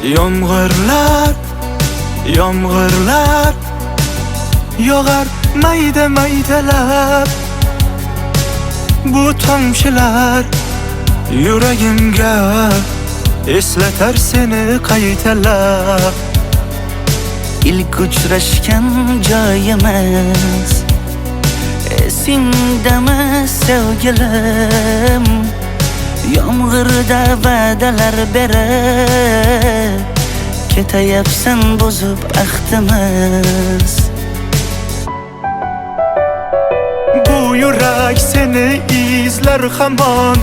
Yomg'irlar, yomg'irlar yog'ar mayda maydalab. Bu tomchilar yuragimga eslatar seni qaytalab. İlk uchrashgan joyimiz esingdami sevgilim? Yomg'irda va'dalar berib ketayapsan buzib ahdimiz. Bu yurak seni izlar hamon,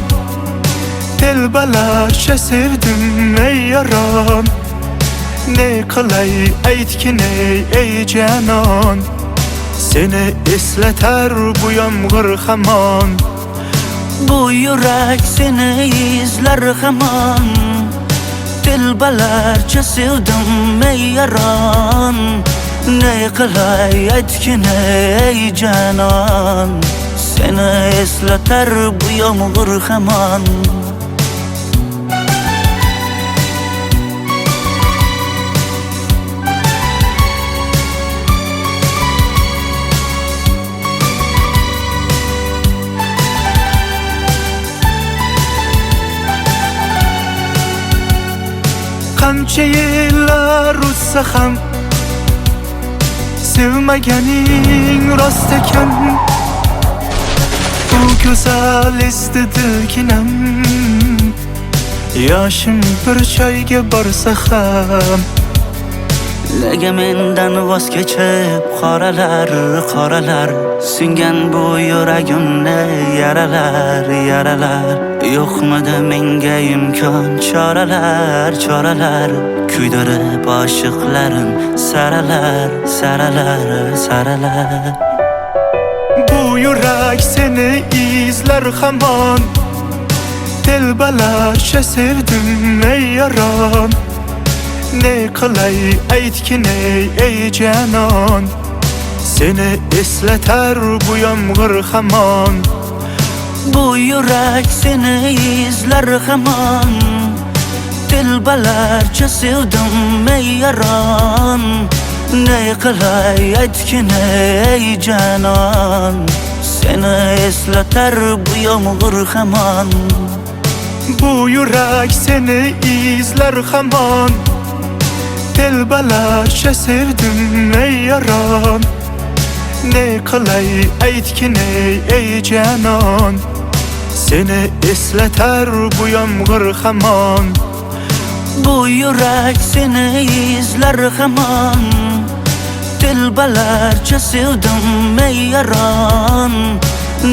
telbalarcha sevdim ey yaron. Ne qilay aytgin ey canon, seni eslatar bu yomg'ir hamon. Bu yurak seni izlar hamon, telbalarcha sevdim ey yaron. Ne qilay aytgin ey canon, seni eslatar bu yomg'ir hamon. Qancha yillar o'tsa ham sevmaganing rost ekan. Bu go'zal esdi dilginam, yoshim bir joyga borsa ham. Nega mendan voz kechib qoralar, qoralar singan bu yuragimni yaralar, yaralar. Yo'qmidi menga imkon choralar, choralar kuydirib oshiqlarim saralar, saralar, saralar. Bu yurak seni izlar hamon, telbalarcha sevdim ey yaron. Ne qilay aytgin ey canon, seni eslatar bu yomg'ir hamon. Bu yurak seni izlar hamon, telbalarcha sevdim ey yaron. Ne qilay aytgin ey canon, seni eslatar bu yomg'ir hamon. Bu yurak seni izlar hamon, telbalarcha sevdim ey yaron. Ne qilay aytgin ey canon, seni eslatar bu yomg'ir hamon. Bu yurak seni izlar hamon, telbalarcha sevdim ey yaron.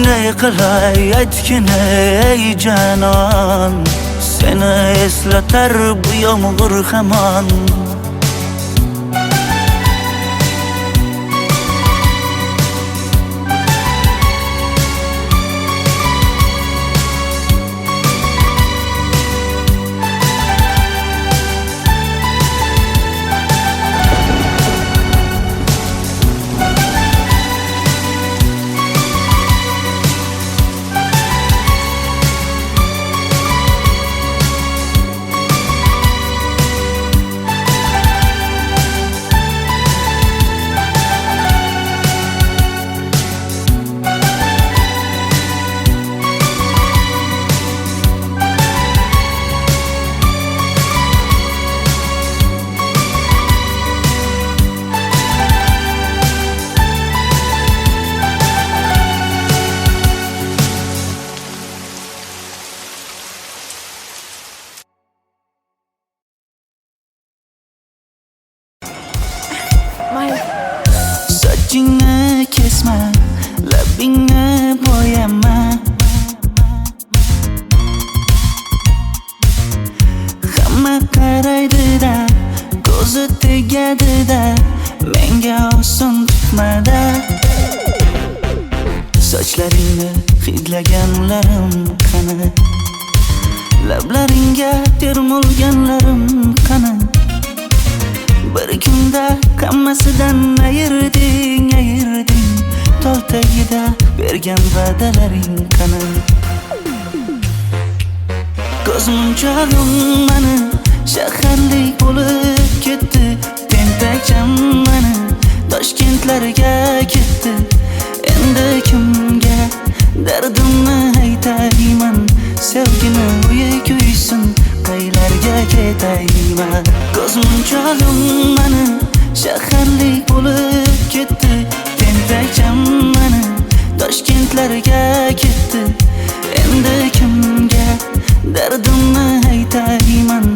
Ne qilay aytgin ey canon, seni eslatar bu yomg'ir hamon. Sochingni kesma, labingni bo'yama. Hamma qaraydi-da, ko'zi tegadi-da, menga oson tutmada. Sochlaringni hidlaganlarim qani, lablaringga termulganlarim qani. Bir kunda hammasidan ayırding, ayırding. Tol tagida bergan va'dalaring qani. Ko'zmunchog'im mani shaharlik bo'lib ketdi. Tentak jammani Toshkentlarga ketdi. Endi kimga dardimni aytayman? Sevgini uyi kuysin, qaylarga ketayman? Ko'zmunchog'im mani shaharlik bo'lib ketdi. Tentak jammani Toshkentlarga ketdi. Endi kimga dardimni aytayman?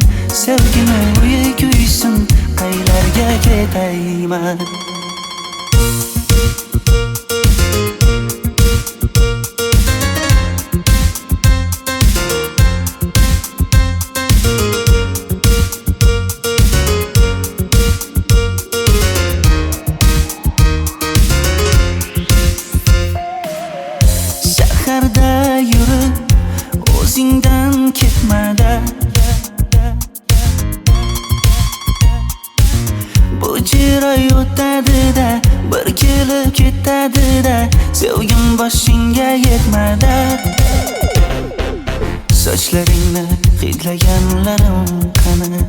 Sevgini uyi kuysin, qaylarga ketayman? Shaharda yurib o'zingdan ketmada, bu jiroy o'tadi-da, bir kelib ketadi-da, sevgim boshingga yetmada. Sochlaringni hidlaganlarim qani?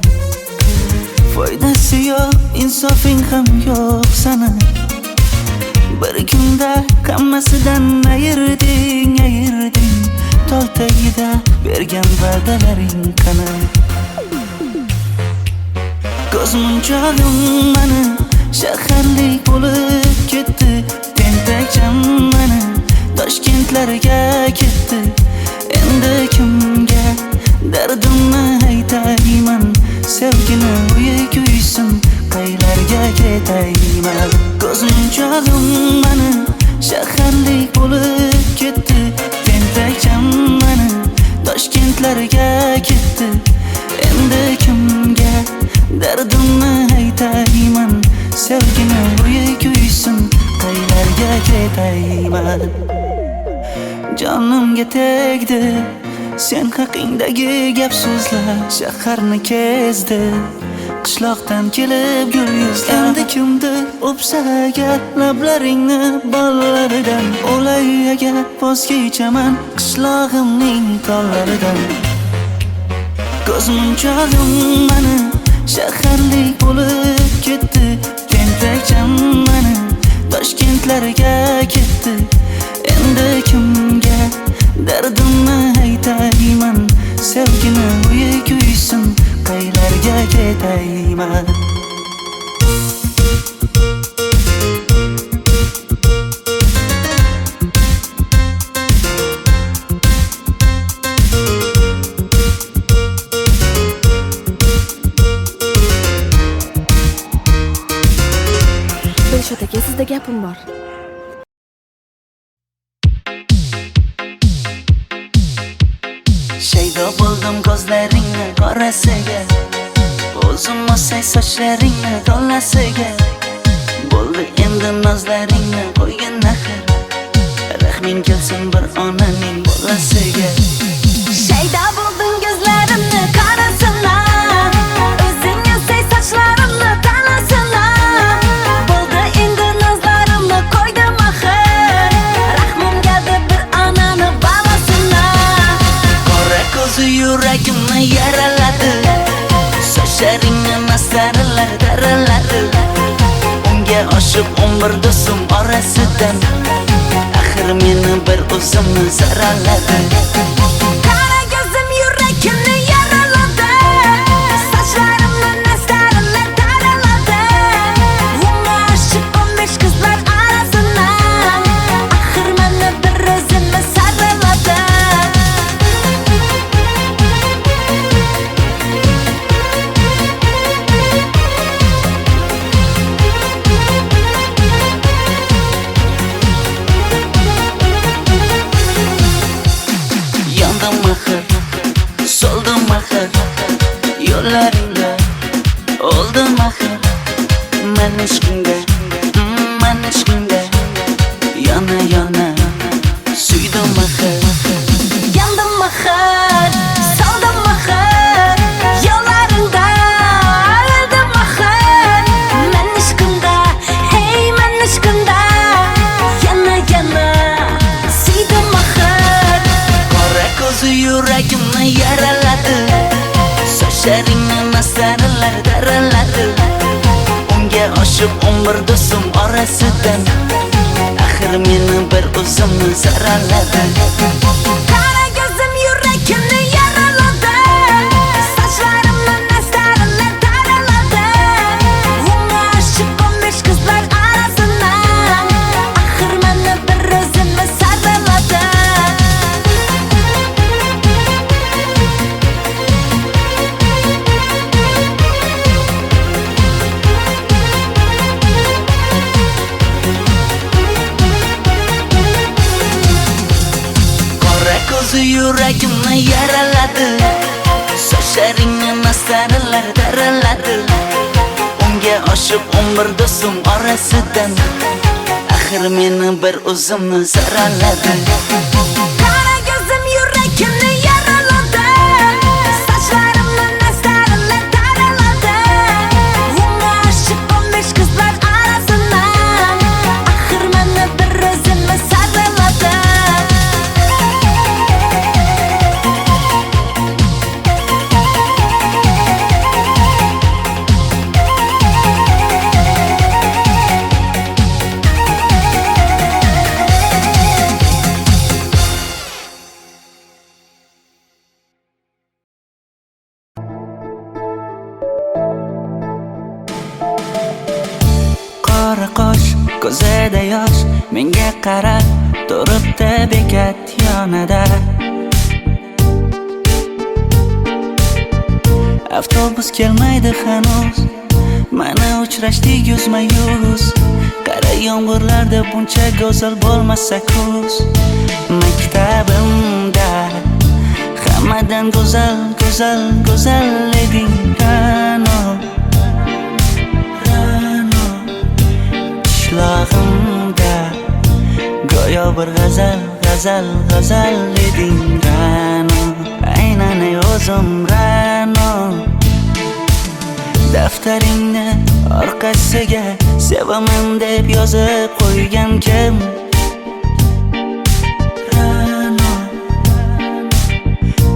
Foydasi yo'q, insofing ham yo'q sana. Bir kunda hammasidan ayirding. Tol tagida bergan va'dalaring qani? Ko'zmunchog'im mani shaharlik bo'lib ketdi. Tentak jammani Toshkentlarga ketdi. Endi kimga dardimni aytayman? Sevgini uyi kuysin, qaylarga ketayman? Ko'zmunchog'im mani shaharlik bo'lib ketdi. Tentak jammani Toshkentlarga ketdi. Endi kimga dardimni aytayman? Sevgini uyi kuysin, qaylarga ketayman? Jonimga tegdi sen haqingdagi gap so'zlar, shaharni kezdi qishloqdan kelib gul yuzlar. Endi kimdir o'psa agar lablaringni bollaridan, o'lay agar voz kechaman qishlog'imning tollaridan. Ko'zmunchog'im mani shaharlik bo'lib ketdi. Tentak jammani Toshkentlarga ketdi. Endi kimga dardimni aytayman? Sevgini uyi kuysin, qaylarga ketayman? Dilshod aka, sizda gapim bor. Shaydo bo'ldim ko'zlaringni qorasiga, o'zim o'say sochlaringni to'lasiga. Bo'ldi endi nozlaringni qo'ygan axir, rahming kelsin bir onaning bolasiga. Shaydo bo'ldim ko'zlarimni qarasana, o'zing o'say sochlarimni tanasana. Bo'ldi endi nozlarimni qo'ydim axir, rahmim keldi bir onani bolasina. Qora ko'zi yuragimni yaraladi, sochlaringni masaralar daraladi. Unga oshiq 11 do'stim orasidan, axir meni bir o'zimni zaraladi. Qara ko'zim yuragimni yaraladi, sochlarimni nastarimni taraladi. Unga oshiq 15 qizlar arasina, axir meni bir o'zimni saraladi. Yandım axir, soldim axir, yo'llaringda oldim axir. Men ishqingda, yana suydim axir. Yandım axir, soldim axir, yo'llaringda oldim axir. Men ishqingda, hey men ishqingda, yana suydim axir. Qora ko'zi yuragimni yaraladi, Sochlaringni masaralar daraladi. Unga oshib umr do'stim orasidan axir meni bir o'zimni saraladi. Qara ko'zim yurakimni yaraladi. Sochlarimni masaralar daraladi. Unga oshib 15 qizlar orasidan axir meni bir o'zimni saraladi. Ko'zi yuragimni yaraladi. Sochlaringni masaralar daraladi. Unga oshib umr do'stim orasidan axir meni bir o'zimni saraladi. Qara ko'zim yurakimni yaraladi. Sochlarimni masaralar daraladi. Unga oshib 15 qizlar orasidan axir meni bir o'zimni saraladi. Qora qosh, ko'zida yosh, menga qarab turibdi bekat yonida. Avtobus kelmaydi hanuz, mana uchrashdik yuzma-yuz. Qara yomg'irlarda buncha go'zal bo'lmasa kuz. Maktabimda hammadan go'zal, go'zal, go'zal eding Ra'no. Qishlog'imda go'yo bir g'azal, g'azal, g'azal eding Ra'no. Aynan o'zim Ra'no. Daftaringni orqasiga sevaman deb yozib qo'ygan kim? Ra'no.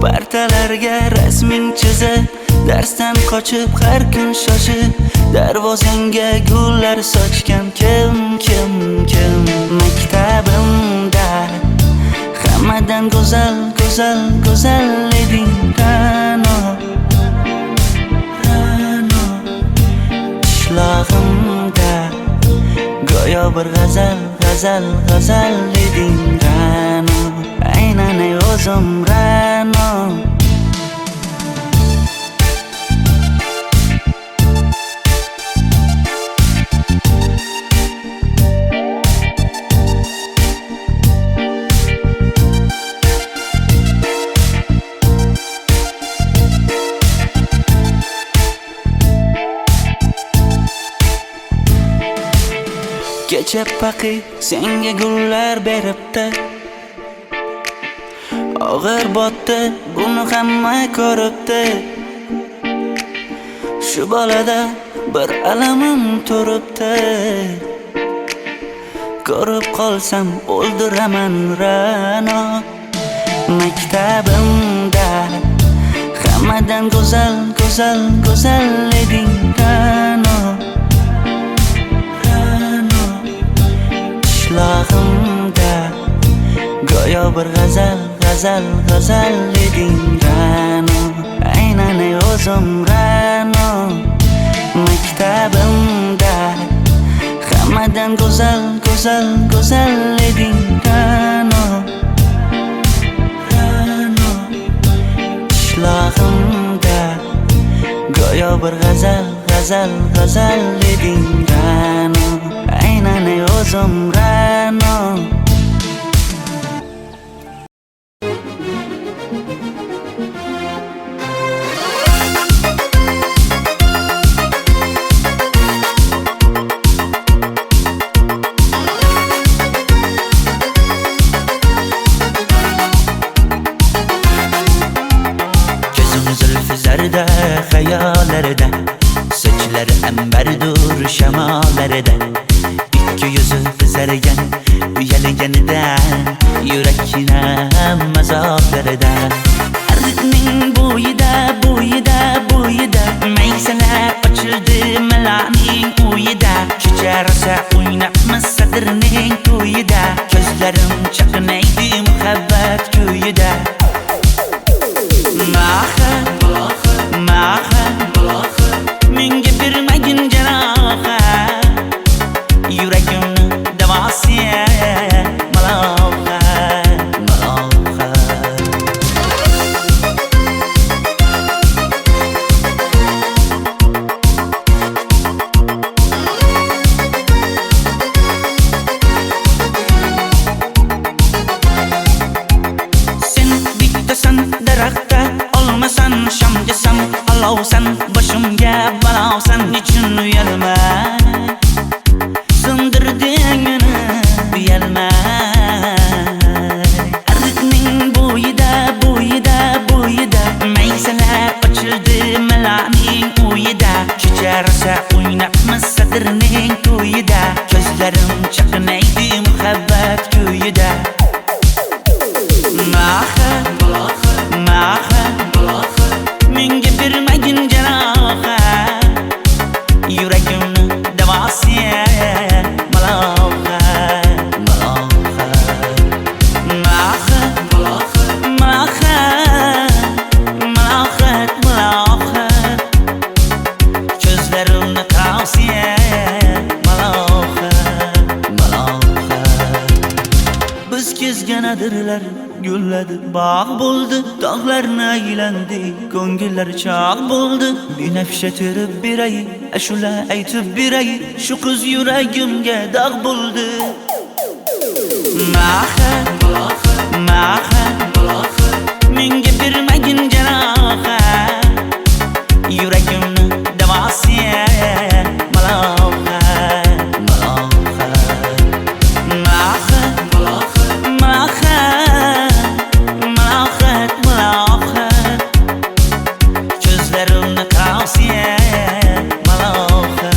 Partalarga rasming chizib, darsdan qochib har kun shoshib, darvozangga gullar sochgan kim, kim, kim? Maktabimda hammadan go'zal, go'zal, go'zal eding Ra'no. Ra'no. Qishlog'imda go'yo bir g'azal, g'azal, g'azal eding Ra'no. Aynan o'zim Ra'no. Kecha paqi senga gullar beribdi. Og'ir botdi, buni hamma ko'ribdi. Shu bolada bir alamim turibdi. Ko'rib qolsam o'ldiraman Ra'no. Maktabimda hammadan go'zal, go'zal, go'zal eding Ra'no. Qishlog'imda go'yo bir g'azal, g'azal, g'azal eding Ra'no. Aynan o'zim Ra'no. Maktabimda hammadan go'zal, go'zal, go'zal eding Ra'no. Ra'no. Qishlog'imda go'yo bir g'azal, g'azal, g'azal eding Ra'no. Aynan o'zim Ra'no. Zarda xayollarida, sochlari ambardur shamollarida, ikki yuzi qizargan uyalganidan, yurakning mazoblarida. Ardiqning bo'yida, bo'yida, bo'yida menga bermagin jarohat, yuragimni davosi malohat. Sen bittasan daraxtda, olmasan shamgasan, olovsan boshimga balosan, nechun uyalma sindirding meni uyalma. Ardiqning bo'yida maysalar ochildi malaning uyida, kecharsa o'ynabmiz sadirning to'yida, ko'zlarim chaqnaydi muhabbat ko'yida. Menga bermagin jarohat, yuragimni davosi malohat. Ko'zlarimni tavsiya malohat. Biz kezgan adirlar gulladi, bog' bo'ldi, tog'larni aylandi, ko'ngillar chog' bo'ldi. Binafsha terib beray, ashula aytib beray, shu qiz yuragimga dog' bo'ldi. Menga bermagin jarohat, yuragimni davosi malohat. Ko'zlarimni tavsiya malohat.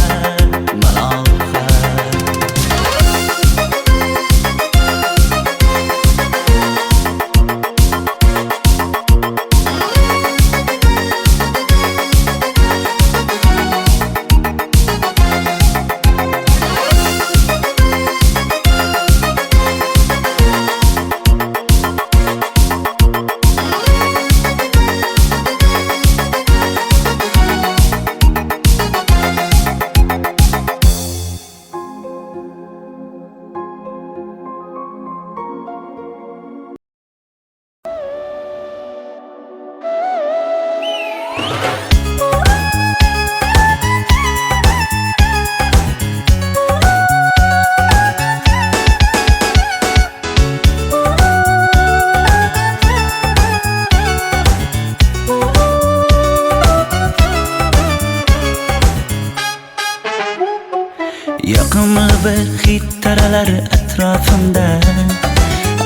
Yoqimli bir hid taralar atrofimda,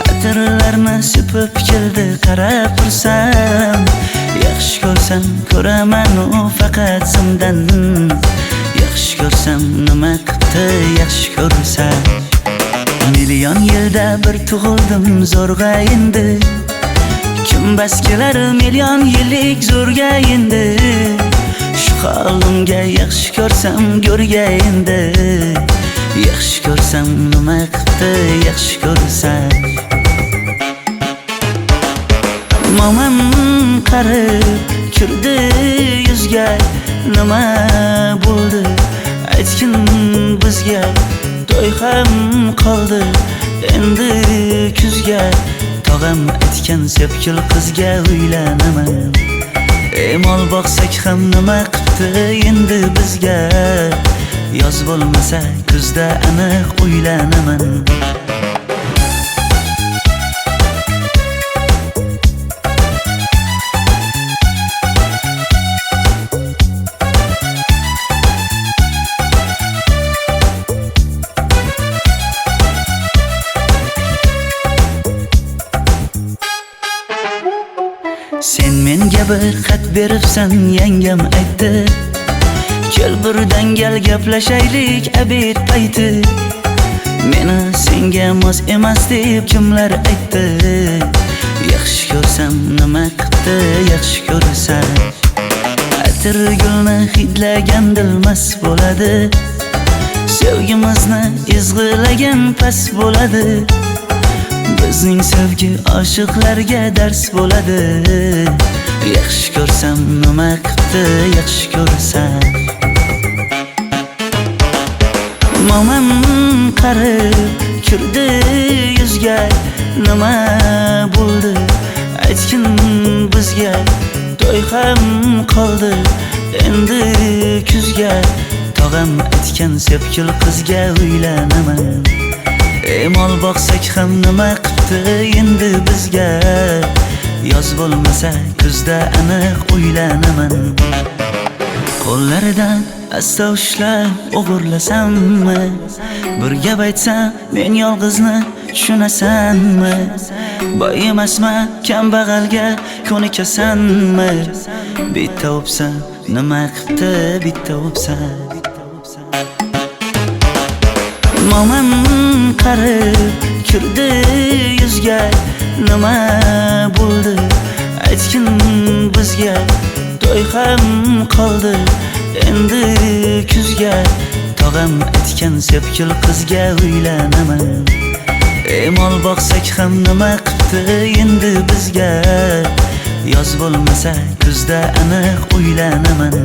atirlarni sepib keldi qarab tursam. Yaxshi ko'rsam ko'raman u faqat simdan, yaxshi ko'rsam nima qipti yaxshi ko'rsam. Million yilda bir tug'ildim zo'rg'a endi, kim bas kelar million yillik zo'rga endi. Shu holimga yaxshi ko'rsam go'rga endi, yaxshi ko'rsam nima qipti yaxshi ko'rsam. Momam qarib kirdi yuzga, nima bo'ldi aytgin bizga. To'y ham qoldi endi kuzga, tog'am aytgan sepkil qizga uylanaman. Mol boqsak ham nima qipti endi bizga, yoz bo'lmasa kuzda aniq uylanaman. Sen menga bir xat beribsan, yangam aytdi, kel birdan gal gaplashaylik abid payti. Meni senga mos emas deb kimlar aytdi, yaxshi ko'rsam nima qipti yaxshi ko'rsam. Atir gulni hidlagan dilmas bo'ladi, sevgimizni izg'ilagan pas bo'ladi. Bizning sevgi oshiqlarga dars bo'ladi, Yaxshi ko'rsam nima qildi yaxshi ko'rsam. Momam qarib kirdi yuzga, nima bo'ldi aytgin bizga. To'y ham qoldi endi kuzga, tog'am aytgan sepkil qizga uylanaman. Mol boqsak ham nima qildi endi bizga. Yoz bo'lmasa kuzda aniq uylanaman. Qo'llaridan asta ushlab o'g'irlasammi? Bir gap aytsam men yolg'izni tushunasanmi? Boy emasman kambag'alga ko'nikasanmi? Bitta o'psam nima qildi bitta o'psam. Momam qarib kirdi yuzga, nima bo'ldi aytgin bizga. To'y ham qoldi endi kuzga, tog'am aytgan sepkil qizga uylanaman. Mol boqsak ham nima qildi endi bizga. Yoz bo'lmasa kuzda aniq uylanaman.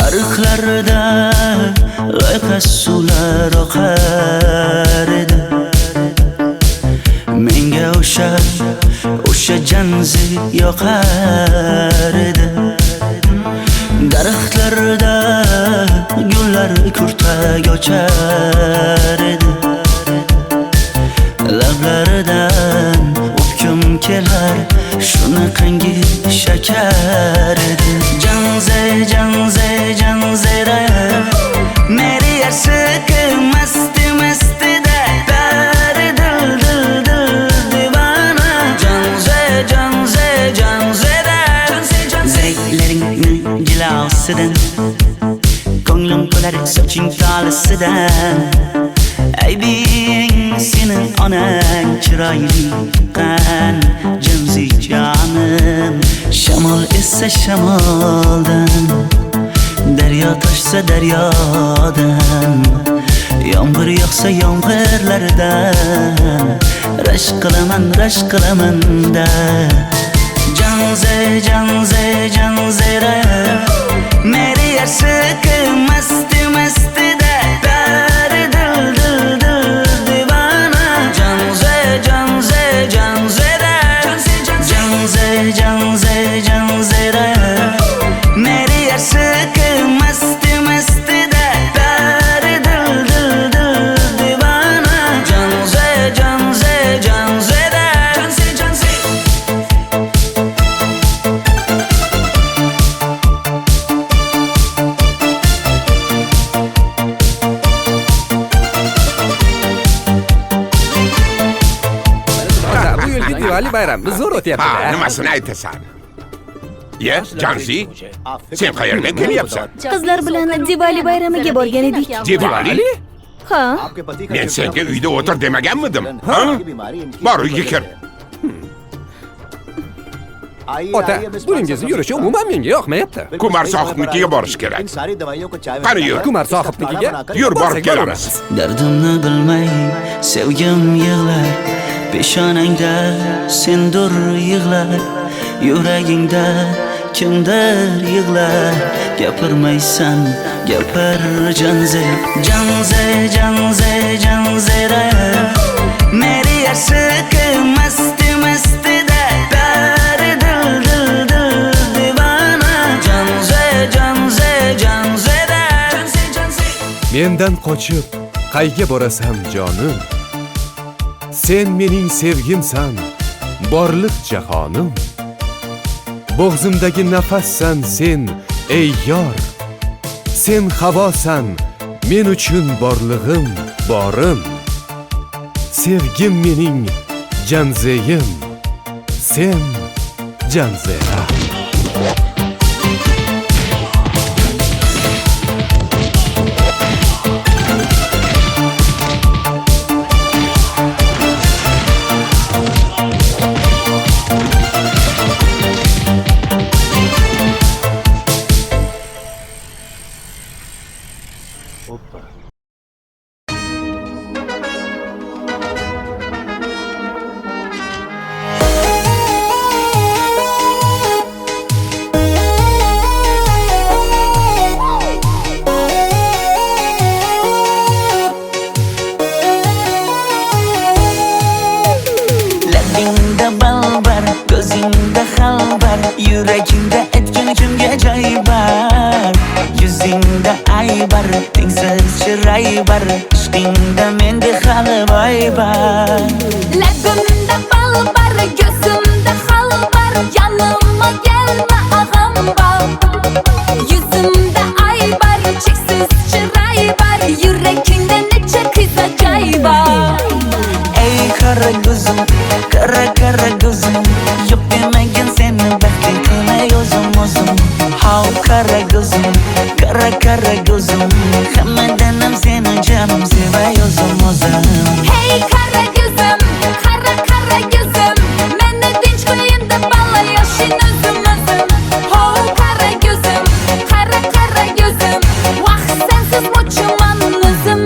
Ariqlarda loyqa suvlar oqar edi. Menga o'sha janzi yoqar edi. Daraxtlarda gullar kurtak ochar edi. Lablaridan o'pkim kelar, shunaqangi shakar edi. Janze janze janzera meri yarshiki masti mastida dari dil dil dil divana. Janze janze janzera zeylaringni jilosidan, ko'nglim to'lar soching tolisidan. Aybing sening onang chiroyli qan janzi jonim. Shamol essa shamoldan, daryo toshsa daryodan, yomg'ir yog'sa yomg'irlardan rashk qilaman da. Janze janze janzera meri yarshiki masti mastida dari dil dil dil divana. Janze janze janzera janze janze janzera meri yarshiki masti mastida dari dil dil dil divana. Janze janze janzera Diwali bayrami zo'r o'tyapti-da. Nimasini aytasan? Ye, Janzi, sen qayerdan kelyapsan? Qizlar bilan Diwali bayramiga borgan edik. Diwali? Ha? Men senga uyda o'tir demaganmidim? Ha? Bor uyga kir. Ota, buningizni yurishi umuman menga yoqmayapti. Kumar sohibnikiga borish kerak. Qani yur. Kumar sohibnikiga Yur, borib kelamiz. Dardimni bilmay sevgim yig'lar, peshonangda sendur yig'lar, yuragingda kimdir yig'lar. Gapirmaysan gapir janze janze janze janzera meri yarshiki masti mastida dari dil dil dil divana. Janze janze janzera mendan qochib qayga borasam jonim, Sen mening sevgimsan, borliq jahonim. Bo'g'zimdagi nafassan sen, ey yor. Sen havosan, men uchun borlig'im, borim. Sevgim mening janzeyim, sen janzera. Labingda bal bar, ko'zingda xalbar, yuragingda etgan uchunga joy bar. Yuzingda aybar, tengsiz chiray bar, ishqingda menda hali boy bar. Labimda bal bar, ko'zimda xal bar, yanıma gelme ağam bar. Yuzimda ay bar, cheksiz chiray bar, yurakingda necha qiza joy bar. Ey kara gözüm, kara gözüm, yok demegen seni baxtli qilmay o'zim. Hav kara gözüm, kara gözüm, hammadanam seni canım sevay o'zim. Hey kara gözüm, kara gözüm, meni tinch qo'yin deb balla yashin o'zim. Ho kara gözüm, kara gözüm, vaqt sensiz mo'chuman o'zim.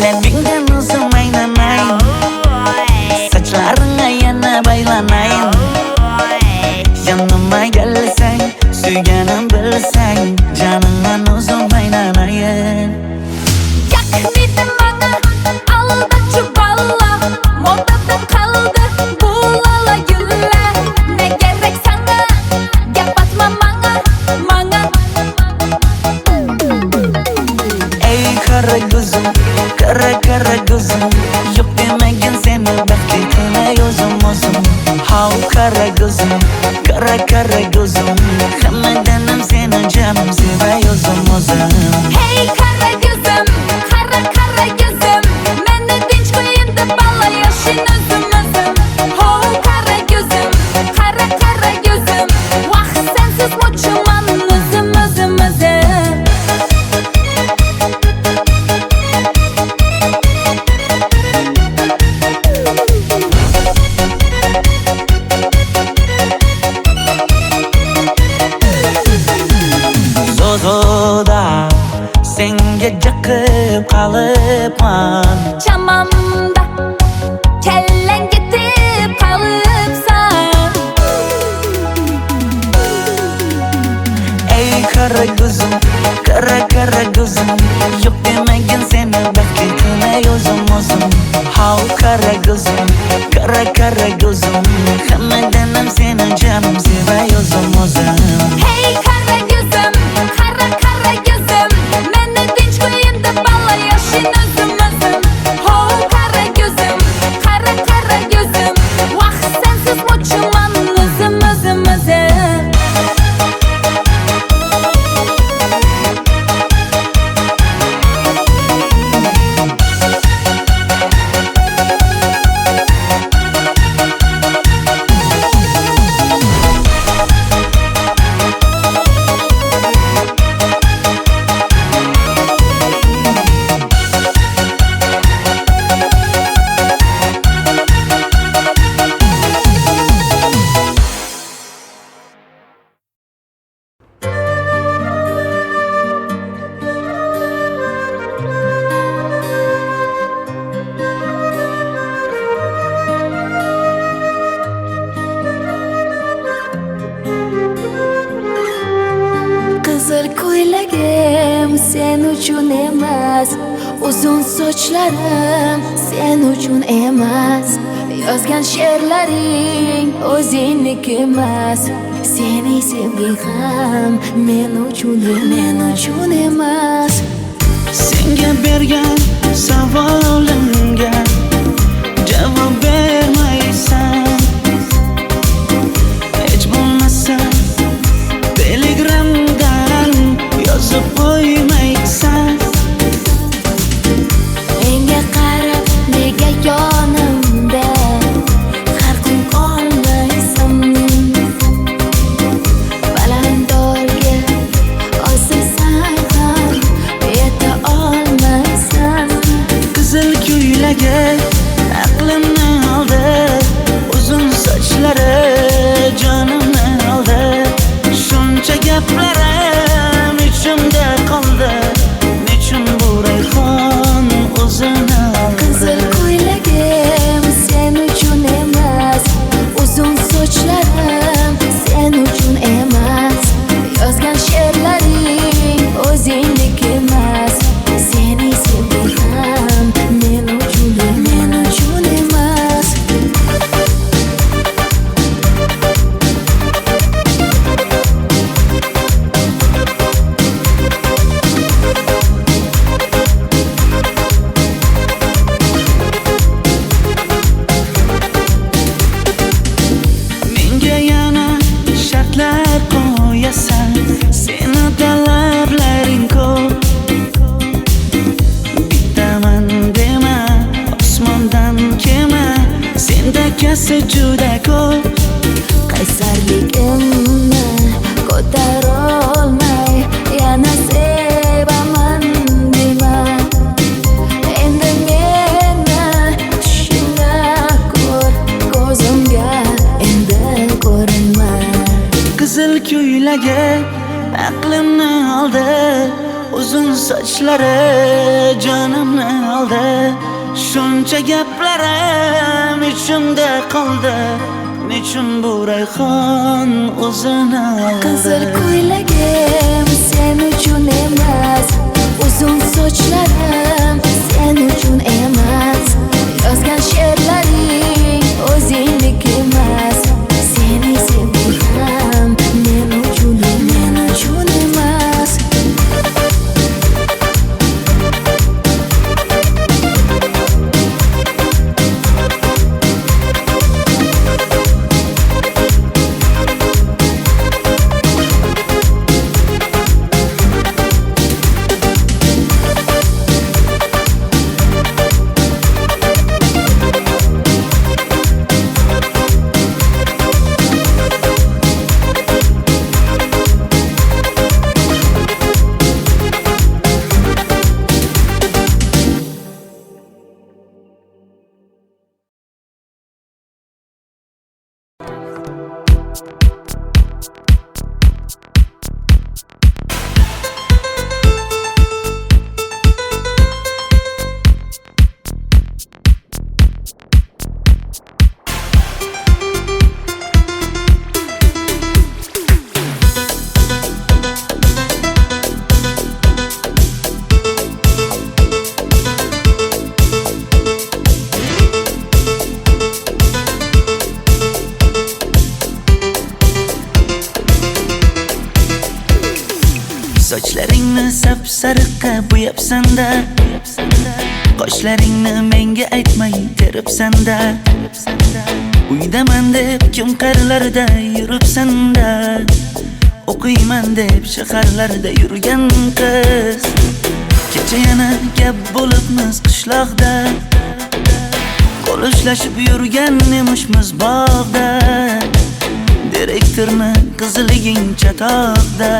Labingdan o'zim aylanay, sochlaringga yana baylanay. Yanıma gelsang, suyganim bilsang, janimdan o'zim aylanay. Yaknidin bana, alda çuballa, modada kaldı bu lala güller. Ne gerek sana, gap atma mana. Ey kara gözüm, kara gözüm, yok demegen seni baxtli qilmay o'zim. Hav kara gözüm, kara gözüm, hammadanam seni canım sevay o'zim. Hey kara gözüm, kara gözüm, meni tinch qo'yin deb balla yashin o'zim. Ho kara gözüm, kara gözüm, vaqt sensiz mo'chuman o'zim. Zozoda senga jaqib qolibman. Chamamda kellang ketib qolibsan. Ey kara gözüm, kara gözüm, yok demegen seni baxtli qilmay o'zim. Hav kara gözüm, kara gözüm, hammadanam seni canım sevay o'zim. Hey kara gözüm, kara gözüm, meni tinch qo'yin deb balla yashin o'zim. Ho kara gözüm, kara gözüm, vaqt sensiz mo'chuman o'zim. Qizil ko'ylagim sen uchun emas, Uzun sochlarim sen uchun emas, yozgan she'rlaring o'zingniki emas. Seni sevging ham men uchun emas. Senga bergan savolimga javob bermaysan. Hech bo'lmasa Telegramdan yozib qo'ymaysan. Menga qarab nega yonimda har kun qolmaysan? Balandorga osilsang ham yeta olmaysan. Qizil ko'ylagi aqlimni oldi, uzun sochlari jonimni oldi. Shuncha gaplarim ichimda qoldi, nechun bu rayhon o'zini oldi? Qizil ko'ylagim sen uchun emas, uzun sochlarim sen uchun emas. Yozgan she'rlaring o'zingniki emas. Seni sevging ham men uchun emas. Menga yana shartlar qo'yasan, seni talablaring ko'p. Bittaman dema, osmondan kema, senda kasi juda ko'p. Qaysarligimni ko'tarolmay yana sevaman dema. Endi meni tushingda ko'r, ko'zimga endi ko'rinma. Qizil ko'ylagi aqlimni oldi, uzun sochlari jonimni oldi. Shuncha gaplarim ichimda qoldi, nechun bu rayhon o'zini oldi? Qizil ko'ylagim sen uchun emas, uzun sochlarim sen uchun emas. Yozgan she'rlaring o'zingniki emas. Seni sevging ham men uchun emas. Sochlaringni sap-sariqqa bo'yabsan-da, qoshlaringni menga aytmay teribsan-da. Uydaman deb kim qarilarda yuribsan-da, o'qiyman deb shaharlarda yurgan qiz. Kecha yana gap bo'libmiz qishloqda, qo'l ushlashib yurgan emishmiz bog'da. Direktorni qiziliging chatoqda,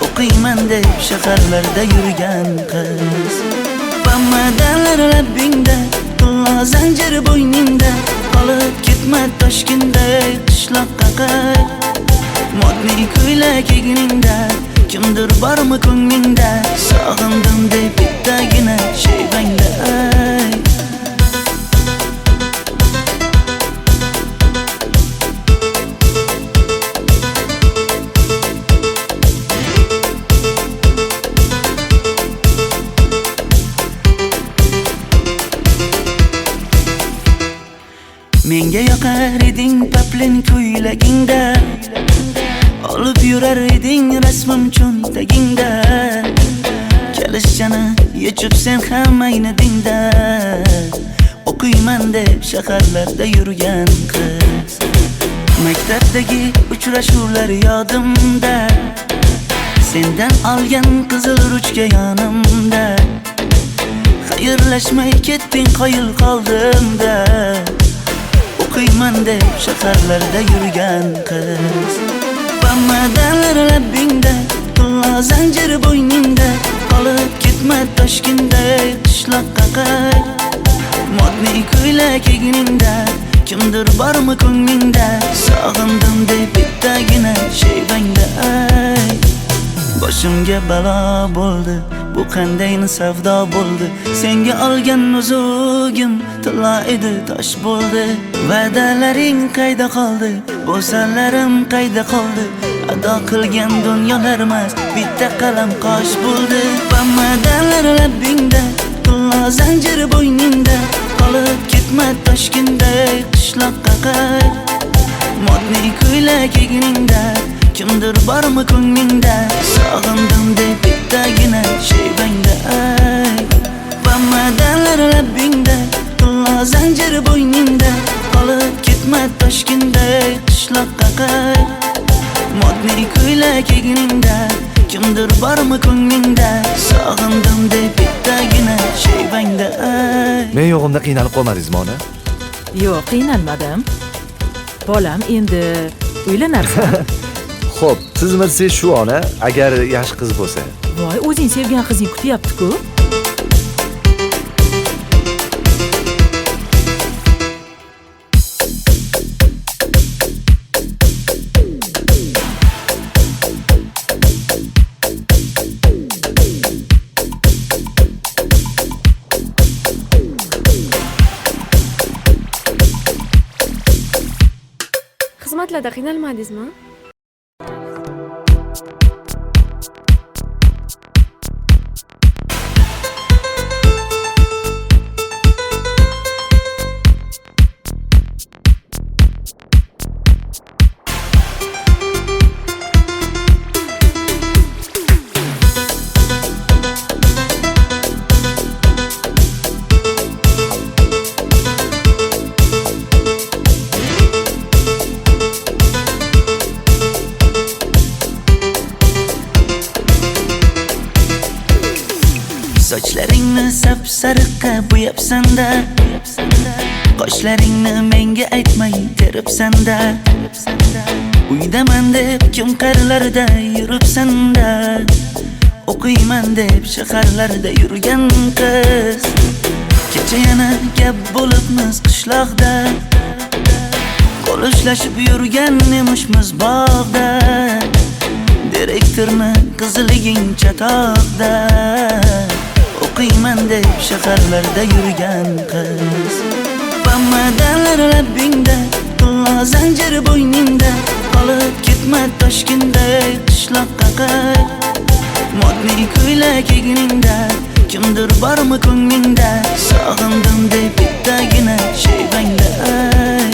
o'qiyman deb shaharlarda yurgan qiz. Bamadalar labbingda, qillo zanjir bo'yningda, qolib ketma Toshkentda qishloqqa qayt. Modniy ko'ylak egningda, kimdir bormi ko'nglingda, sog'indim deb bittagina shevangda ayt. Menga yoqar eding paplin ko'ylagingda, olib yurar eding rasmim cho'ntagingda. Kalishchani yechib sen ham aynadingda, o'qiyman deb shaharlarda yurgan qiz. Maktabdagi uchrashuvlar yodimda, sendan olgan qizil ruchka yonimda. Xayrlashmay ketding qoyil qoldimda, o'qiyman deb shaharlarda yurgan qiz. Bamadan labbingda, qulla zanjir bo'yningda, qolib ketma Toshkentday qishloqqa qayt. Modniy ko'ylak egningda, kimdir bormi ko'nglingda, sog'indim deb bittagina shevangda ay. Boshimga balo bo'ldi, bu qanday savdo bo'ldi. Senga olgan nuzugim tilla edi, tosh bo'ldi. Va'dalaring qayda qoldi, bo'salarim qayda qoldi. Ado qilgan dunyolar emas, bitta qalam qosh bo'ldi. Bamadanlar labbingda, tilla zanjir bo'yningda, qolib ketma Toshkentday qishloqqa qayt. Modniy ko'ylak egningda, kimdir bormi ko'nglingda, sog'indim deb bittagina shevangda ay. Bamadanlar labbingda, tilla zanjir bo'yningda, qolib ketma Toshkentday qishloqqa qayt. Modniy ko'ylak egningda, kimdir bormi ko'nglingda, sog'indim deb bittagina shevangda ay. Men yo'g'imda qiynalib qolmadingizmi ona? Yo'q, qiynalmadim. Bolam, endi uylanarsan. Xo'p, siz bilsangiz shu ona, agar yaxshi qiz bo'lsa. Voy, o'zing sevgan qizing kutyapti-ku. Xizmatlarda qiynalmadingizmi? Sochlaringni sap-sariqqa bo'yabsan-da, qoshlaringni menga aytmay teribsan-da. Uydaman deb kim qarlarda yuribsan-da, o'qiyman deb shaharlarda yurgan qiz. Kecha yana gap bo'libmiz qishloqda, qo'l ushlashib yurgan emishmiz bog'da. Direktorni qiziliging chatoqda, o'qiyman deb shaharlarda yurgan qiz. Bamadanlar labbingda, qulla zanjir bo'yningda, qolib ketma Toshkentday qishloqqa qayt. Modniy ko'ylak egningda, kimdir bormi ko'nglingda, sog'indim deb bittagina shevangda ay.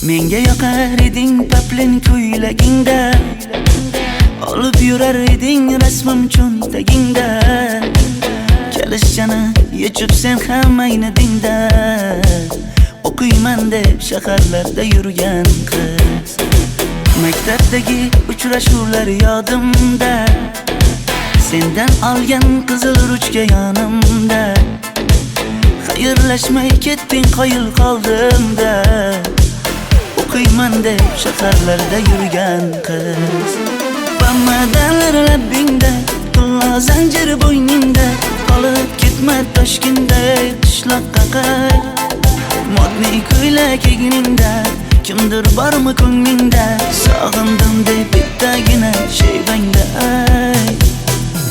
Menga yoqar eding paplin ko'ylagingda, olib yurar eding rasmim cho'ntagingda. Kalishchani yechib sen ham aynadingda, o'qiyman deb shaharlarda yurgan qiz. Maktabdagi uchrashuvlar yodimda, sendan olgan qizil ruchka yonimda. Xayrlashmay ketding qoyil qoldimda, o'qiyman deb shaharlarda yurgan qiz. Bamadanlar labbingda, qulla zanjir bo'yningda, qolib ketma Toshkentday qishloqqa qayt. Modniy ko'ylak egningda, kimdir bormi ko'nglingda, sog'indim deb bittagina shevangda ay.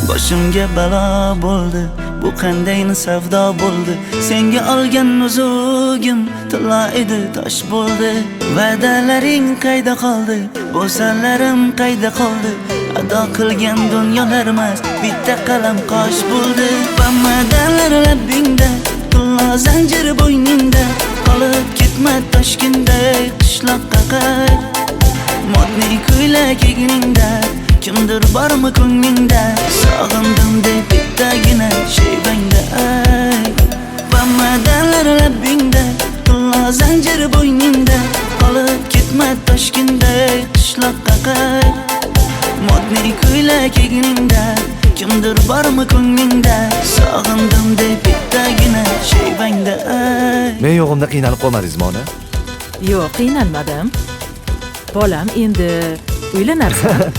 Boshimga balo bo'ldi, bu qandayni savdo bo'ldi. Senga olgan nuzugim tilla edi, tosh bo'ldi. Va'dalaring qayda qoldi, bo'salarim qayda qoldi? Ado qilgan dunyolar emas, bitta qalam qosh bo'ldi. Bamadalar labbingda, tilla zanjir bo'yningda, qolib ketma Toshkentday qishloqqa qayt. Modniy ko'ylak egningda, kimdir bormi ko'nglingda? Sog'indim deb bittagina shevangda ay. Bamadalar labbingda, tilla zanjir bo'yningda, qolib ketma Toshkentday qishloqqa qayt. Modniy ko'ylak egningda, kimdir bormi ko'nglingda? Sog'indim deb bittagina shevangda ay. Men yo'g'imda qiynalib qolmadingizmi ona? Yo'q, qiynalmadim. Bolam, endi uylanarsan.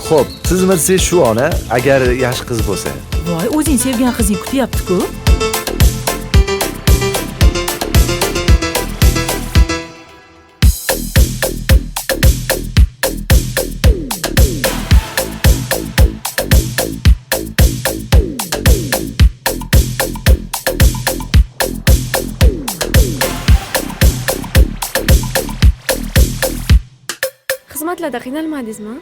Xo'p, siz bilsangiz shu ona, agar yaxshi qiz bo'lsa. Voy, o'zing sevgan qizing kutyapti-ku. Xizmatlarda qiynalmadingizmi?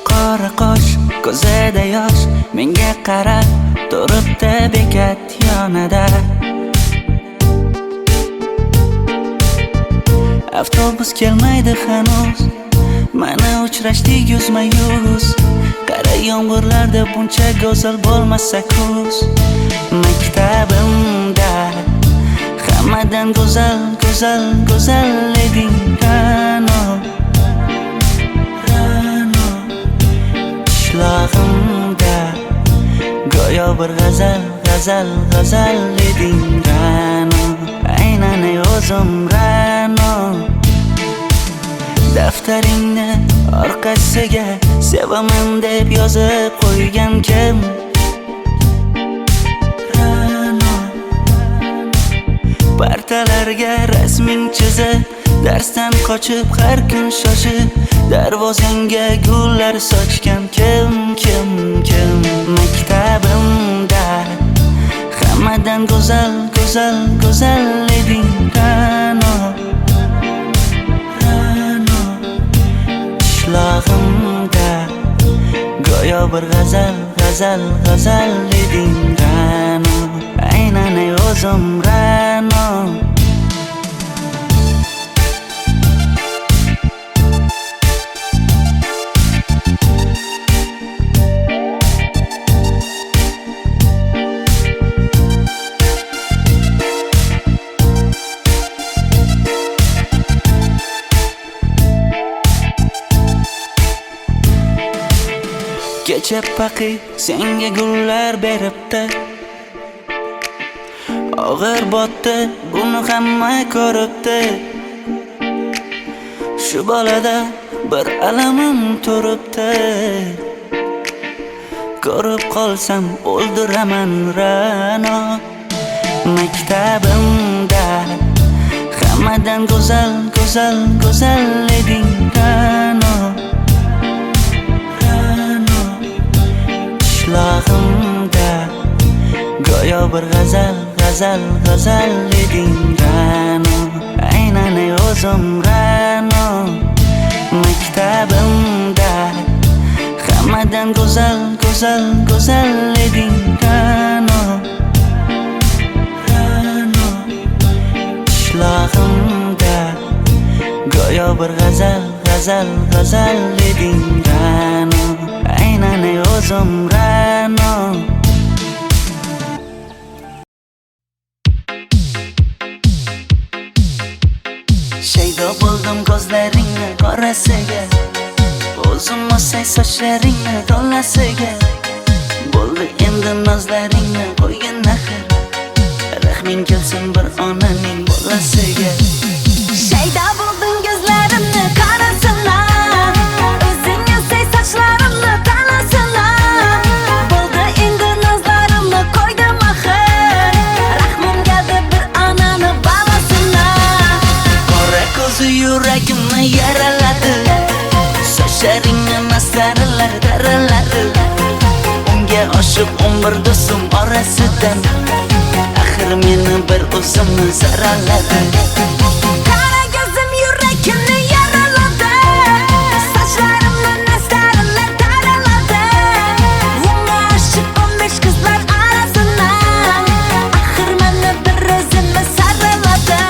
Qora qosh, ko'zida yosh, menga qarab turibdi bekat yonida. Avtobus kelmaydi hanuz, mana uchrashdik yuzma-yuz. Qara yomg'irlarda buncha go'zal bo'lmasa kuz. Maktabimda hammadan go'zal, go'zal, go'zal eding Ra'no. Qishlog'imda go'yo bir g'azal, g'azal, g'azal eding Ra'no. Aynan o'zim Ra'no. Daftaringni orqasiga sevaman deb yozib qo'ygan kim? Partalarga rasming chizib, darsdan qochib har kun shoshib, darvozangga gullar sochgan kim, kim, kim? Maktabimda hammadan go'zal, go'zal, go'zal eding Ra'no. Qishlog'imda go'yo bir g'azal, g'azal, g'azal eding Ra'no. Aynan o'zim Ra'no. Kecha paqi senga gullar beribdi, og'ir botdi, buni hamma ko'ribdi. Shu bolada bir alamim turibdi, ko'rib qolsam o'ldiraman Ra'no. Maktabimda hammadan go'zal, go'zal, go'zal eding Ra'no. Qishlog'imda go'yo bir g'azal, g'azal, g'azal eding Ra'no. Aynan o'zim Ra'no. Maktabimda hammadan go'zal, go'zal, go'zal eding Ra'no. Qishlog'imda go'yo bir g'azal, g'azal, g'azal eding Ra'no. Aynan o'zim Ra'no. Shaydo bo'ldim ko'zlaringni qorasiga, o'zim o'say sochlaringni to'lasiga. Bo'ldi endi nozlaringni qo'ygan axir, rahming kelsin bir onaning bolasiga. Shaydo bo'ldim ko'zlarimni qarasizlar, o'zing o'say sochlarimni tanasizlar. Bo'ldi endi nozlarimni qo'ydim axir, rahmim keldi bir onani bolasizlar. Qora ko'zi yuragimni yaraladi, sochlaringni mast Unga oshib 11 do'stim orasidan Axir meni bir o'zimni zararladi Qara ko'zim yurakimni yaraladi Sochlarimni nastarillar taraladi Unga oshib 15 qizlar arasidan Axir meni bir o'zimni saraladi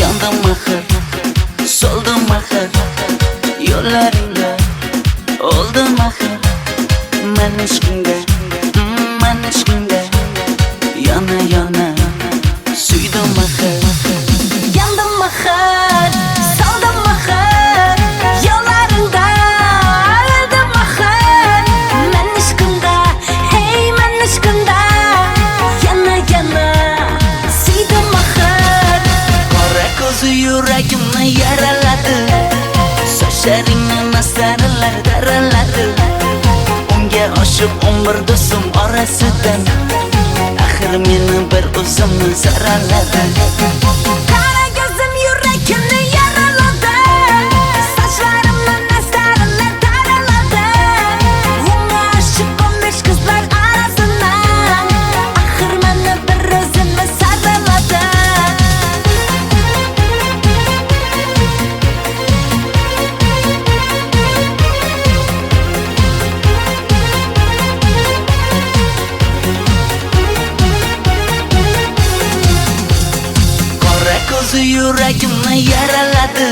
Yandım axir, soldum axir Yo'llaringda oldim axir Men ishqingda, Yana suydim axir Yandım axir, soldim axir Yo'llaringda oldim axir Men ishqingda, hey men ishqingda Yana suydim axir Qora ko'zi yuragimni yaraladi Sochlaringni nasarilar daraladi Unga oshib 11 do'stim orasidan Axir meni bir o'zimni zararladi Qara ko'zim yurakimni yaraladi Sochlarimni nastarillar taraladi Unga oshib 15 qizlar arasidan Axir meni bir o'zimni saraladi Qora ko'zi yuragimni yaraladi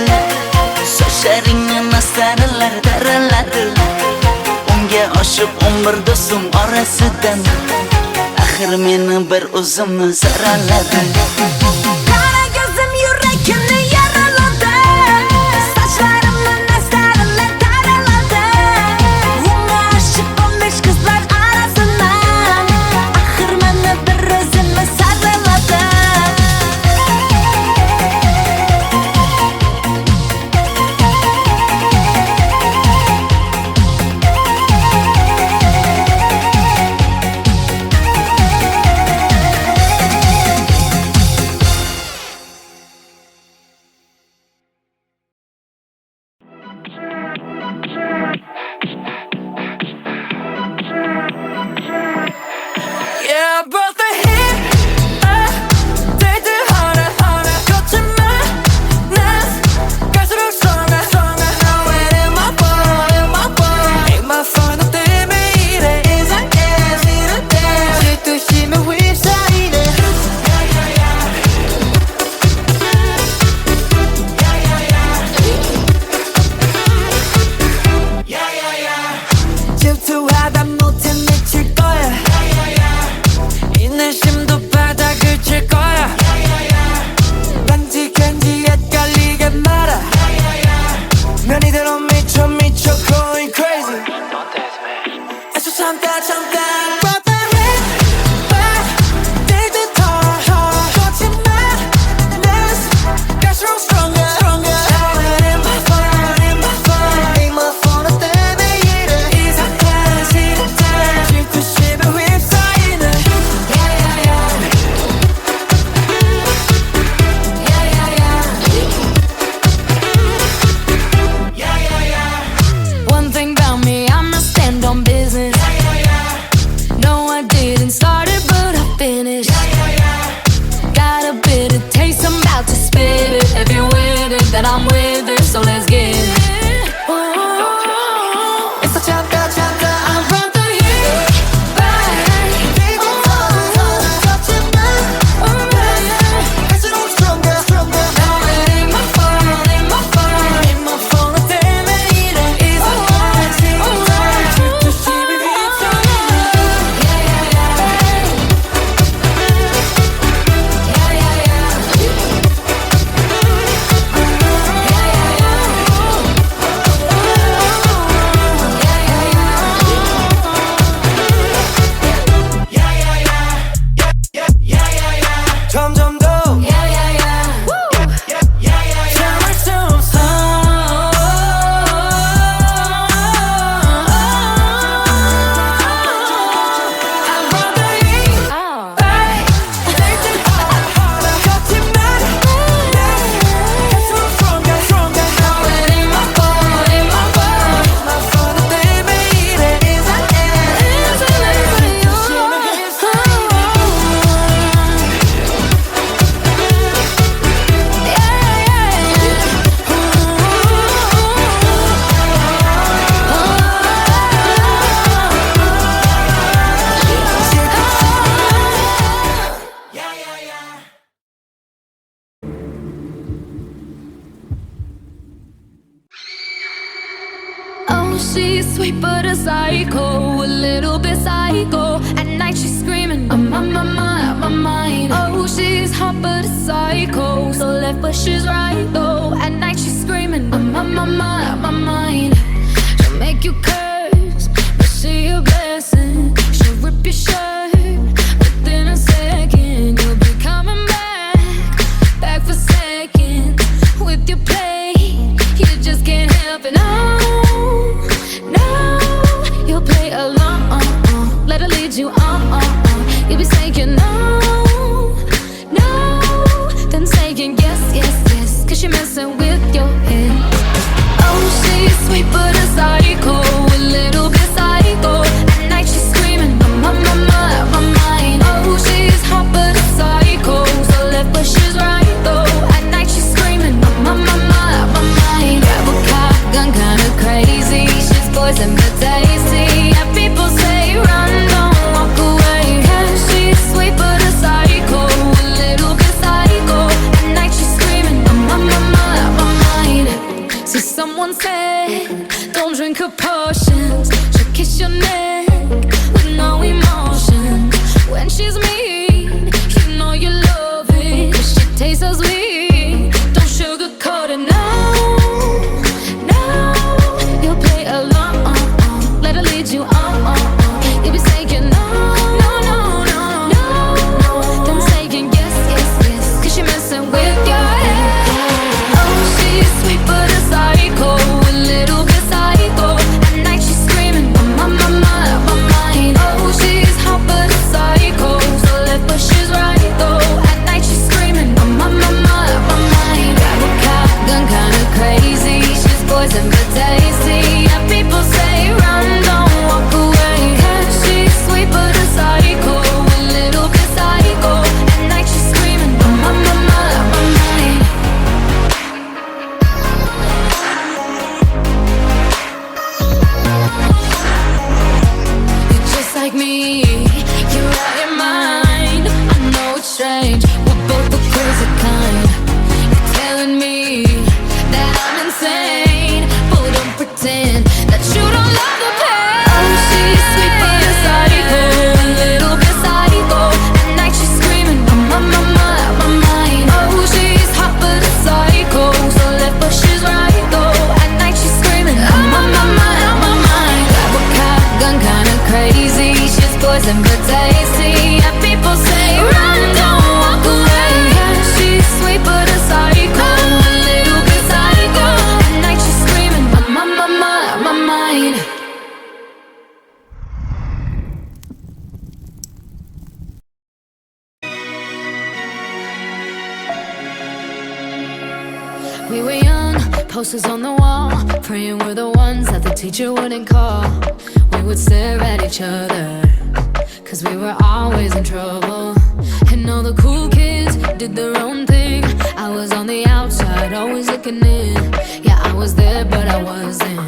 Sochlaringni nasarilar daraladi Unga oshib 11 do'stim orasidan Axir meni bir o'zimni zararladi Qara ko'zim yurakimni yaraladi Sochlarimni nastarillar taraladi Unga oshib 15 qizlar arasidan Axir meni bir o'zimni saraladi sweet but a psycho, a little bit psycho. At night she's screaming, I'm on my mind. Oh, she's hot but a psycho, so left but she's right though. At night she's screaming, I'm on my mind. She'll make you curse, but she a blessing. She'll rip your shirt within a second. You'll be coming back for seconds with your play. You just can't help it. No, you'll play along. Let her lead you on. You'll be saying no, then saying yes, cause you're messing with your head. Oh, she's sweet but a psycho, a little bit psycho. At night she's screaming, I'm on my mind. Oh, she's hot but a psycho, so left but she's right though. At night she's screaming, I'm on my mind. Grab a car, gun kinda crazy. She's poison but tasty. Yeah, people say run, don't walk away. Yeah, she's sweet but a psycho, a little bit psycho. At night she's screaming, I'm on my mind. See, someone said, don't drink her potions. She'll kiss your neck with no emotion. When she's mean, you know you love it, 'cause she tastes so sweet. Don't sugarcoat it, no, you'll play along. Let her lead you on. You'll be saying no, then saying yes, 'cause you're messing with your head. Oh, she's sweet but a psycho, a little bit psycho. At night she's screaming, I'm on my mind. Oh, she's hot but a psycho, so left but she's right though. At night she's screaming, I'm on my mind. Grab a car, gun kinda crazy. She's poison but tasty. Yeah, people say run, don't walk away. Yeah, she's sweet but a psycho, a little bit psycho. At night she's screaming, I'm on my mind. You're just like me, you're out your mind. I know it's strange, we're both the crazy kind. You're telling me that I'm insane, but don't pretend that you don't love the pain. Oh, she's sweet but a psycho, a little bit psycho. At night she's screaming, I'm on my mind. Oh, she's hot but a psycho, so left but she's right though. At night she's screaming, I'm on my mind. Grab a car, gun kinda crazy. She's poison but tasty. Yeah, people say run, don't walk away. Yeah, she's sweet but a psycho, a little bit psycho. At night she's screaming, I'm on my mind. We were young, posters on the wall, praying we're the ones that the teacher wouldn't call. We would stare at each other, 'cause we were always in trouble. And all the cool kids did their own thing. I was on the outside, always looking in. Yeah, I was there, but I wasn't.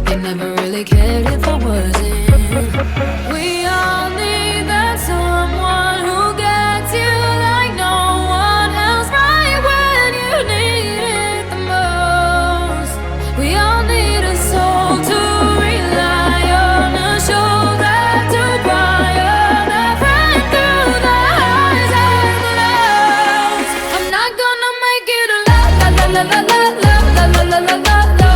They never really cared if I wasn't. We all need that someone who gets you like no one else, right when you need it the most. We all need a soul to rely on, a shoulder to cry on, a friend through the highs and the lows. I'm not gonna make it a la la la la la la la la la la la la.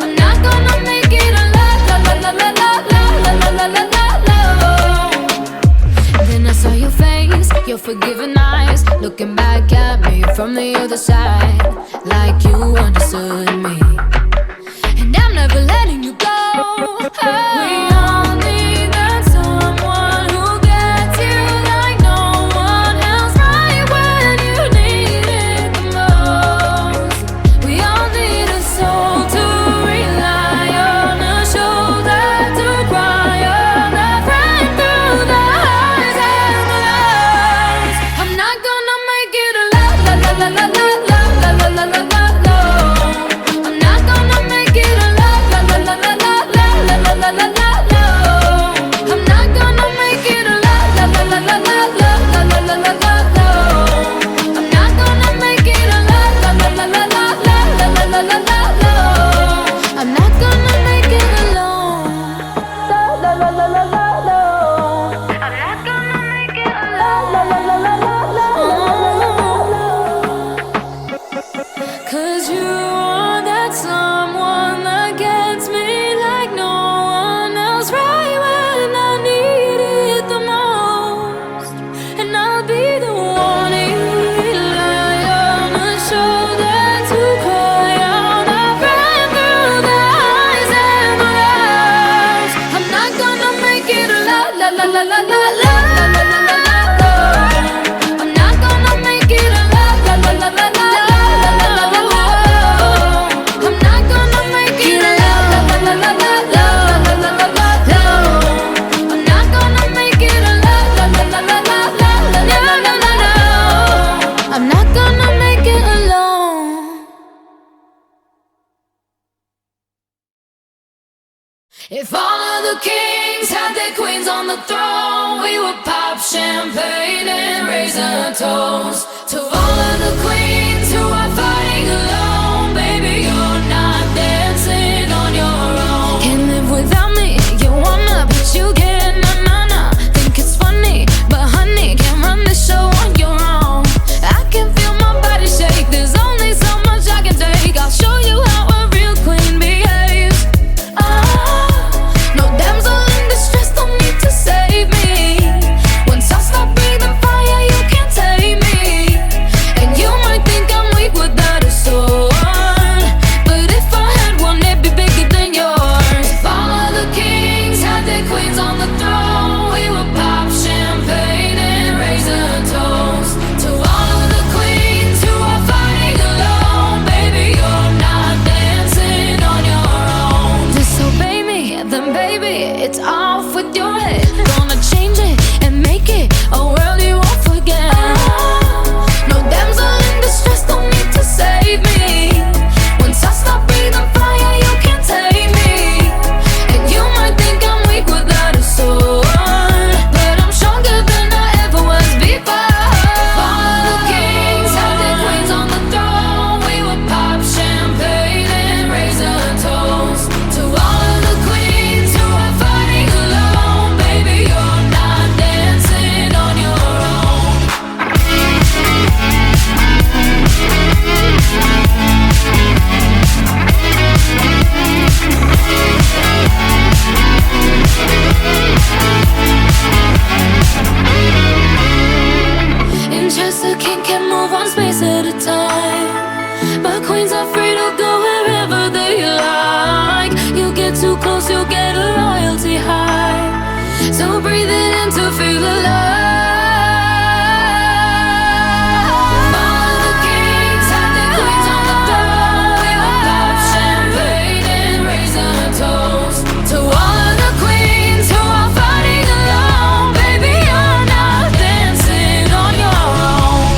I'm not gonna make it a la la la la la la la la la la la la. Then I saw your face, your forgiving eyes, looking back at me from the other side, like you understood me. And I'm never letting you go. We all need that someone who gets you like no one else, right when you need it the most. We all need a soul to rely on, a shoulder to cry on, a friend through the highs and the lows. I'm not gonna make it a la la la la la la la la la la la la. I'm not gonna make it a la la la la la la la la la la. la la. I'm not gonna make it alone. La la la la la la. I'm not gonna make it alone. La la la la la la. I'm not gonna make it alone. La la la la la la. I'm not gonna make it alone. If all of the kings had their queens on the throne, we would pop champagne and raise a toast to all of the queens who are fighting alone. Baby, you're not dancing on your own. Can't live without me, you wanna, but you can't. Na na na, think it's funny, but honey, can't run the show on your own. I can feel my body shake, there's only so much I can take. I'll show you how a real queen behaves. No damsel in distress, don't need to save me. Once I stop breathing fire, you can't take me. And you might think I'm weak without a sword, but if I had one, it'd be bigger than yours. If all of the kings had their queens on the throne, we would pop champagne and raise a toast to all of the queens who are fighting alone. Baby, you're not dancing on your own. Disobey me, then baby, it's off with your head. Gonna change it and make it a world you won't forget. No damsel in distress, don't need to save me. Once I stop breathing fire, you can't take me. And you might think I'm weak without a sword, but I'm stronger than I ever was before. If all of the kings had their queens on the throne, we would pop champagne and raise a toast to all of the queens who are fighting alone. Baby, you're not dancing on your own. In chess, a king can move one space at a time, but queens are free to go wherever they like. You get too close, you'll get a royalty high. So breathe it in to feel alive. All of the kings had their queens on the throne. We would pop champagne and raise a toast to all of the queens who are fighting alone. Baby, you're not dancing on your own.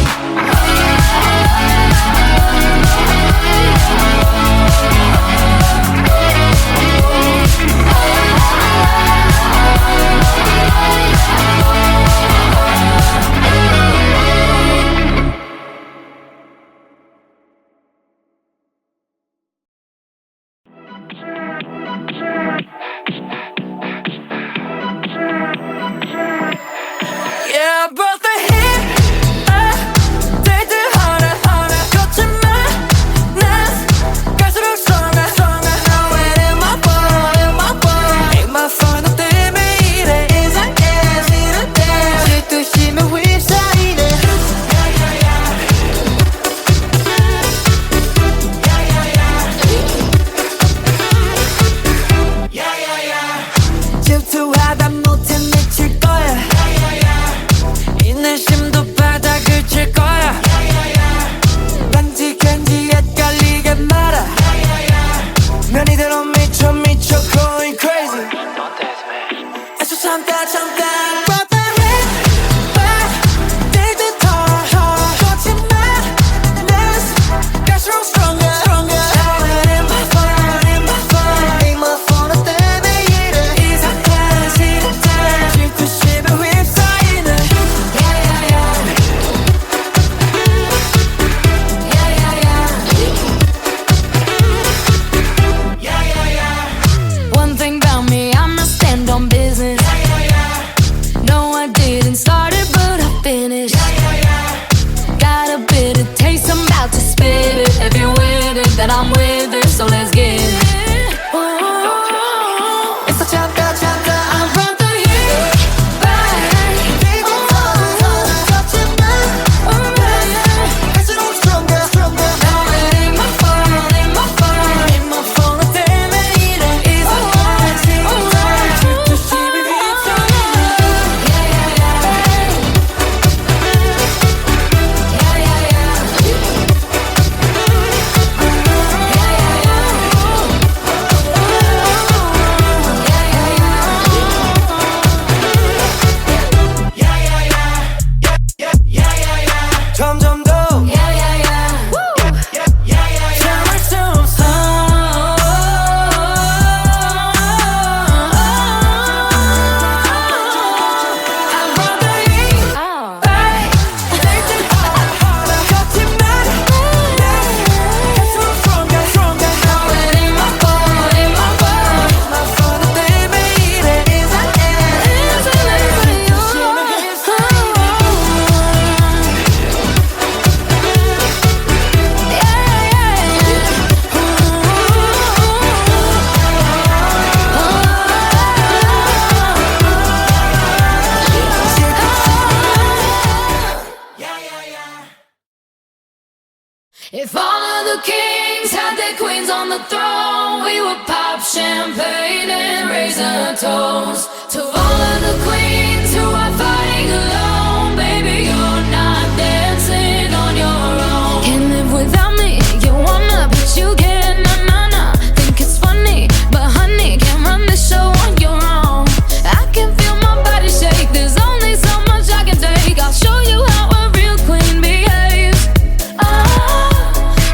If all of the kings had their queens on the throne, we would pop champagne and raise a toast to all of the queens who are fighting alone. Baby, you're not dancing on your own. Can't live without me, you wanna, but you can't, nah. Think it's funny, but honey, can't run the show on your own. I can feel my body shake, there's only so much I can take. I'll show you how a real queen behaves.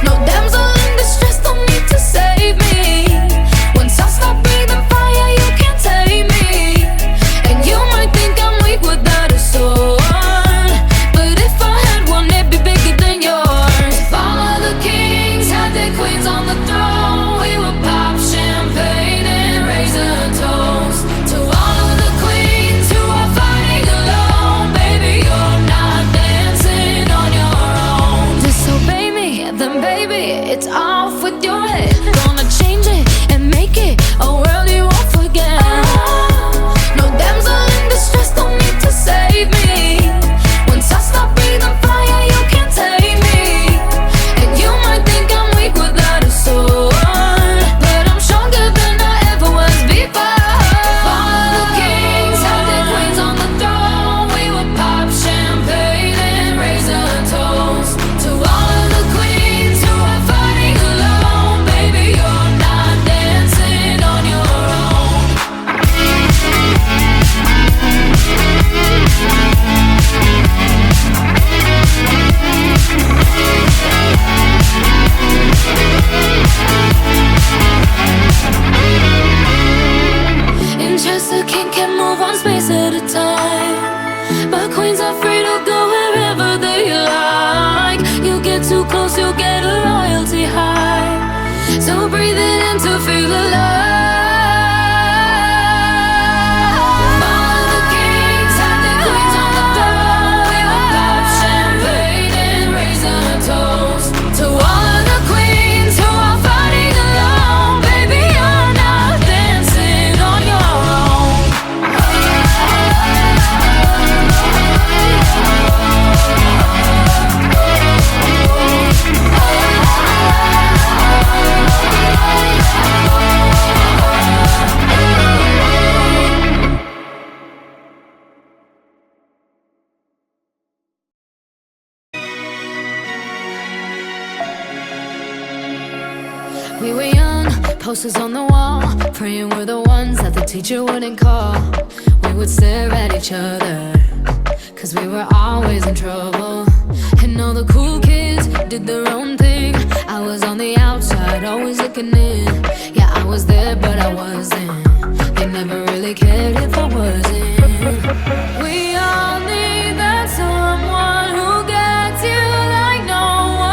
No damsel in distress, don't need to save me. Once I stop breathing fire, you can't take me. And you might think I'm weak without a sword, but if I had one, it'd be bigger than yours. If all of the kings had their queens on the throne, we would pop champagne and raise a toast to all of the queens who are fighting alone. Baby, you're not dancing on your own. Disobey me, then baby, it's off with your head. Gonna change it and make it a world you won't forget. No damsel in distress, don't need to save me. Once I stop breathing fire, you can't take me. And you might think I'm weak without a sword, but I'm stronger than I ever was before. If all of the kings had their queens on the throne, we would pop champagne and raise a toast to all of the queens who are fighting alone. Baby, you're not dancing on your own. In Chester, king can move one space at a time, but queens are free to go wherever they like. You get too close, you'll get a royalty high. So breathe it in to feel alive. All of the kings had their queens on the throne. We would pop champagne and raise a toast to all of the queens who are fighting alone. Baby, you're not dancing on your own. We were young, posters on the wall, praying we're the ones that the teacher wouldn't call. We would stare at each other, cause we were always in trouble. And all the cool kids did their own thing. I was on the outside, always looking in. Yeah, I was there, but I wasn't. They never really cared if I wasn't. We all need that someone who gets you like no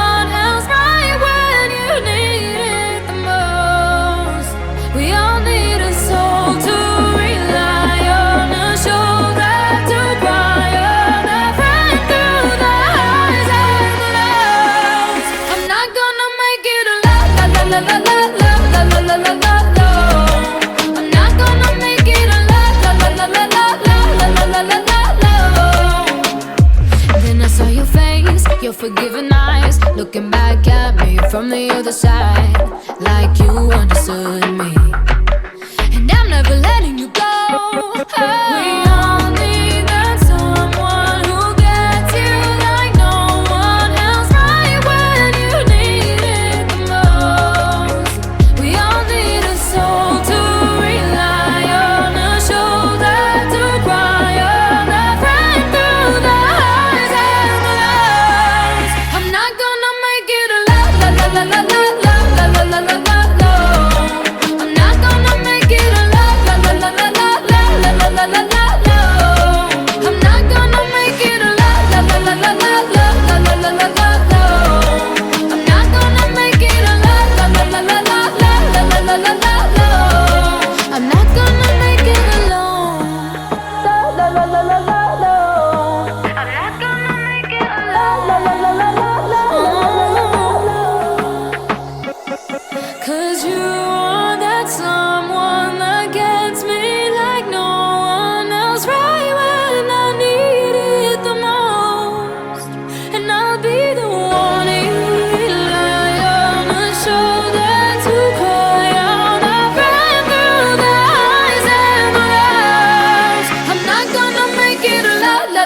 one else, right when you need it the most. We all need a soul to rely on, a shoulder to cry on, a friend through the highs and the lows. I'm not gonna make it a la la la la la la la la la la la la. I'm not gonna make it a la la la la la la la la la la la. Then I saw your face, your forgiving eyes, looking back at me from the other side, like you understood me. And I'm never letting you go. We all need that someone who gets you like no one else, right when you need it the most. We all need a soul to rely on, a shoulder to cry on, a friend through the highs and the lows. I'm not gonna make it a la la la la la la la la la la la la.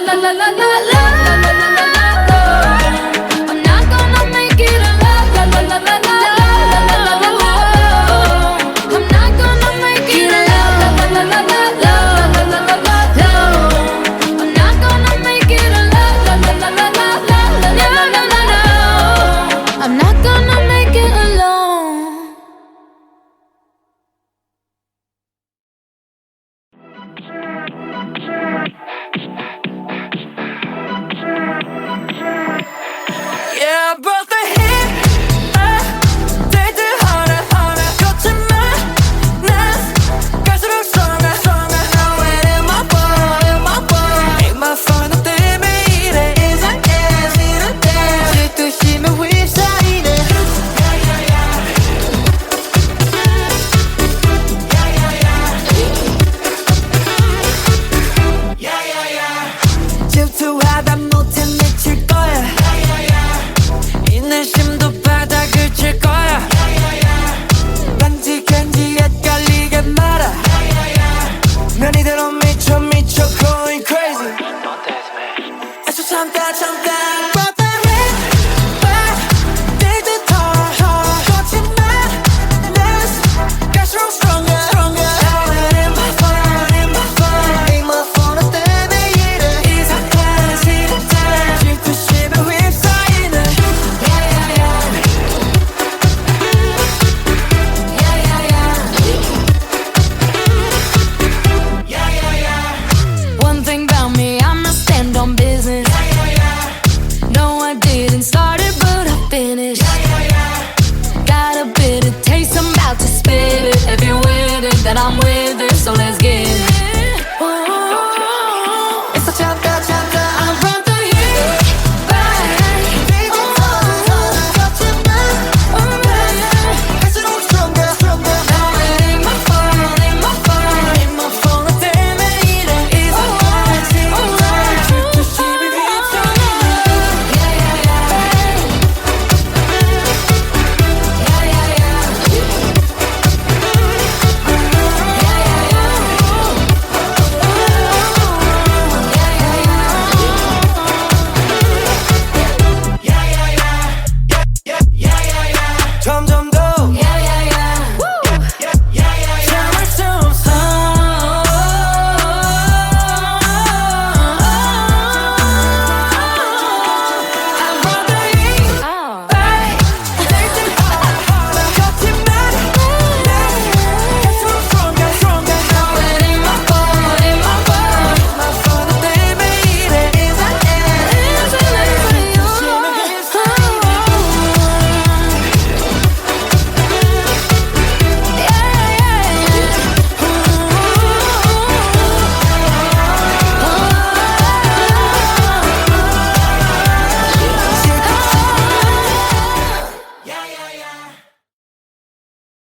la la la la